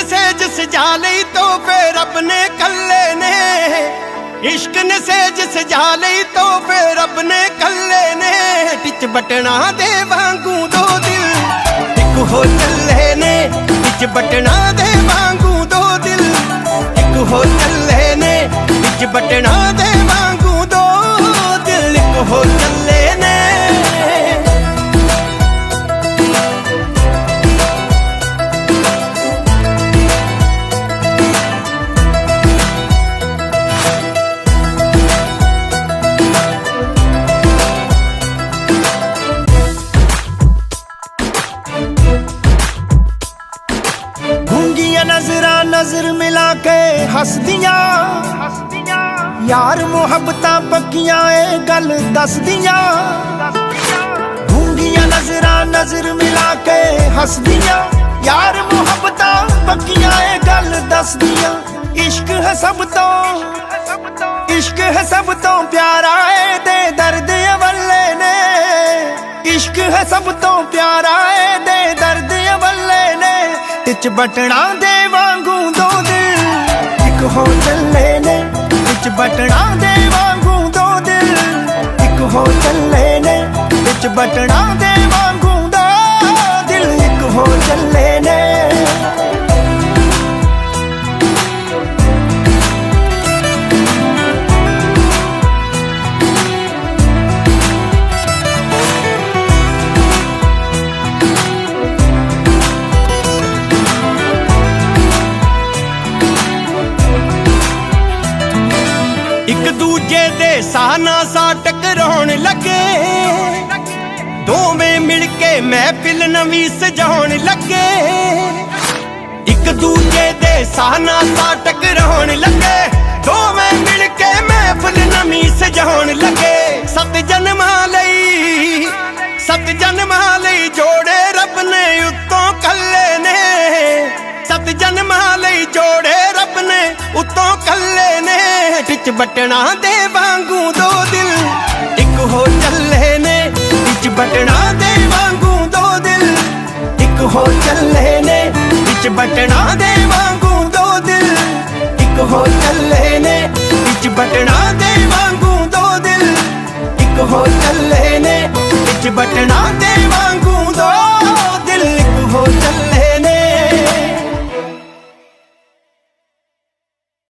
Says सजा लई तोहफे रब ने कल्ले ने, इश्क ने सेज सजा लई तोहफे रब ने कल्ले ने। टिच बटना दे वांगू दो दिल एक हो चले ने, टिच बटना दे वांगू दो दिल एक हो चले ने, टिच बटना दे वांगू दो दिल एक हो चले ने। नजरा नजर मिला के हसदियां यार मुहब्बतां पक्कियां ए गल दसदियां। गूंगियां नजरा नजर मिला के हसदियां यार मुहब्बतां पक्कियां ए गल दसदियां। इश्क है सब तो, इश्क है सब तो प्यारा ए दे दर्द अवल्ले ने, इश्क है सब तो प्यारा ए दे दर्द अवल्ले ने। टिच बटना दे वांगू दो दिल एक हो चले ने, टिच बटना दे वांगू दो दिल एक हो चले ने, टिच बटना दे वांगू दो दिल एक हो चले ने। एक दूजे दे साना सा टकराउण लगे, दोवें मिल के महफिल नवी सजाउण लगे। एक दूजे दे साना सा टकराउण लगे, दोवें मिल के महफिल नवी सजाउण लगे। सत जन्मां लई जोड़े रब ने उत्तों कल्ले ने, सत जन्मां लई जोड़े रब ने उत्तों कल्ले ने। टिच बटना दे वांगू दो दिल एक हो चले ने, टिच बटना दे वांगू दो दिल एक हो चले ने, टिच बटना दे वांगू दो दिल एक हो चले ने, टिच बटना दे वांगू दो दिल एक हो चले ने, टिच बटना दे वांगू दो दिल एक हो चले।